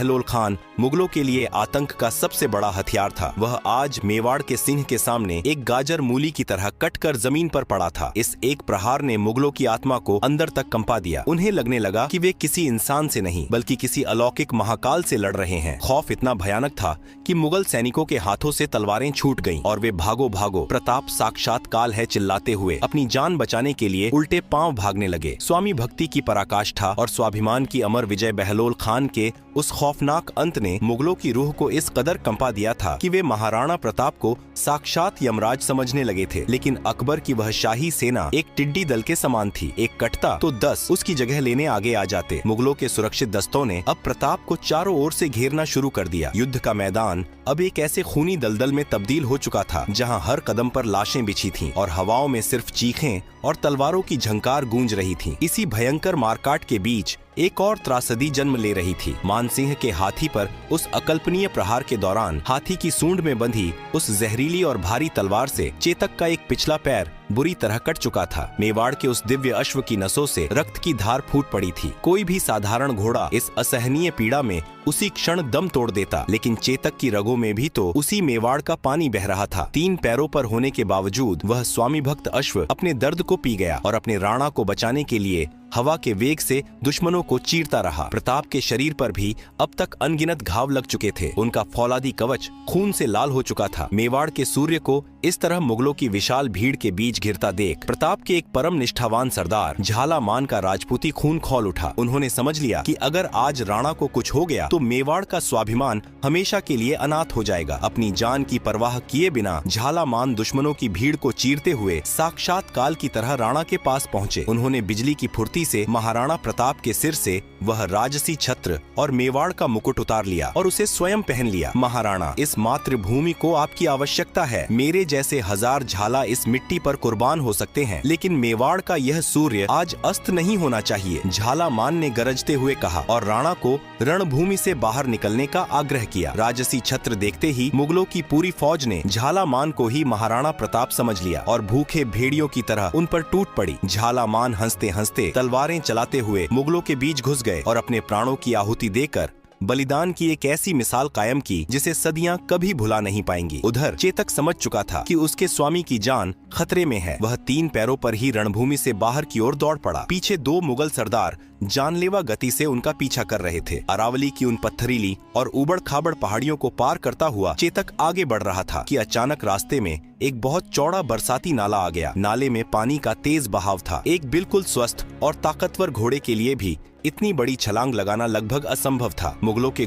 बहलोल खान मुगलों के लिए आतंक का सबसे बड़ा हथियार था। वह आज मेवाड़ के सिंह के सामने एक गाजर मूली की तरह कटकर जमीन पर पड़ा था। इस एक प्रहार ने मुगलों की आत्मा को अंदर तक कंपा दिया। उन्हें लगने लगा कि वे किसी इंसान से नहीं बल्कि किसी अलौकिक महाकाल से लड़ रहे हैं। खौफ इतना भयानक था कि मुगल सैनिकों के हाथों से तलवारें छूट गईं और वे भागो भागो, प्रताप साक्षात काल है चिल्लाते हुए अपनी जान बचाने के लिए उल्टे पांव भागने लगे। स्वामी भक्ति की पराकाष्ठा और स्वाभिमान की अमर विजय बहलोल खान के उस खौफनाक अंत ने मुगलों की रूह को इस कदर कंपा दिया था कि वे महाराणा प्रताप को साक्षात यमराज समझने लगे थे। लेकिन अकबर की वह शाही सेना एक टिड्डी दल के समान थी। एक कटता तो 10 उसकी जगह लेने आगे आ जाते। मुगलों के सुरक्षित दस्तों ने अब प्रताप को चारों ओर से घेरना शुरू कर दिया। युद्ध का मैदान अब एक ऐसे खूनी दलदल में तब्दील हो चुका था जहां हर कदम पर लाशें बिछी थीं और हवाओं में सिर्फ चीखें और तलवारों की झंकार गूंज रही थी। इसी भयंकर मारकाट के बीच एक और त्रासदी जन्म ले रही थी। मानसिंह के हाथी पर उस अकल्पनीय प्रहार के दौरान हाथी की सूंड में बंधी उस जहरीली और भारी तलवार से चेतक का एक पिछला पैर बुरी तरह कट चुका था। मेवाड़ के उस दिव्य अश्व की नसों से रक्त की धार फूट पड़ी थी। कोई भी साधारण घोड़ा इस असहनीय पीड़ा में उसी क्षण दम तोड़ देता, लेकिन चेतक की रगों में भी तो उसी मेवाड़ का पानी बह रहा था। 3 पैरों पर होने के बावजूद वह स्वामी भक्त अश्व अपने दर्द को पी गया और अपने राणा को बचाने के लिए हवा के वेग से दुश्मनों को चीरता रहा। प्रताप के शरीर पर भी अब तक अनगिनत घाव लग चुके थे। उनका फौलादी कवच खून से लाल हो चुका था। मेवाड़ के सूर्य को इस तरह मुगलों की विशाल भीड़ के बीच घिरता देख प्रताप के एक परम निष्ठावान सरदार झाला मान का राजपूती खून खौल उठा। उन्होंने समझ लिया कि अगर आज राणा को कुछ हो गया तो मेवाड़ का स्वाभिमान हमेशा के लिए अनाथ हो जाएगा। अपनी जान की परवाह किए बिना झाला मान दुश्मनों की भीड़ को चीरते हुए साक्षात काल की तरह राणा के पास पहुँचे। उन्होंने बिजली की फुर्ती से महाराणा प्रताप के सिर से वह राजसी छत्र और मेवाड़ का मुकुट उतार लिया और उसे स्वयं पहन लिया। महाराणा, इस मातृभूमि को आपकी आवश्यकता है। मेरे जैसे 1000 झाला इस मिट्टी पर कुर्बान हो सकते हैं, लेकिन मेवाड़ का यह सूर्य आज अस्त नहीं होना चाहिए, झाला मान ने गरजते हुए कहा और राणा को रणभूमि से बाहर निकलने का आग्रह किया। राजसी छत्र देखते ही मुगलों की पूरी फौज ने झाला मान को ही महाराणा प्रताप समझ लिया और भूखे भेड़ियों की तरह उन पर टूट पड़ी। झाला मान हंसते हंसते तलवारें चलाते हुए मुगलों के बीच घुस गए और अपने प्राणों की आहुति देकर बलिदान की एक ऐसी मिसाल कायम की जिसे सदियां कभी भुला नहीं पाएंगी। उधर चेतक समझ चुका था कि उसके स्वामी की जान खतरे में है। वह 3 पैरों पर ही रणभूमि से बाहर की ओर दौड़ पड़ा। पीछे 2 मुगल सरदार जानलेवा गति से उनका पीछा कर रहे थे। अरावली की उन पत्थरीली और उबड़ खाबड़ पहाड़ियों को पार करता हुआ चेतक आगे बढ़ रहा था कि अचानक रास्ते में एक बहुत चौड़ा बरसाती नाला आ गया। नाले में पानी का तेज बहाव था। एक बिल्कुल स्वस्थ और ताकतवर घोड़े के लिए भी इतनी बड़ी छलांग लगाना लगभग असंभव था। मुगलों के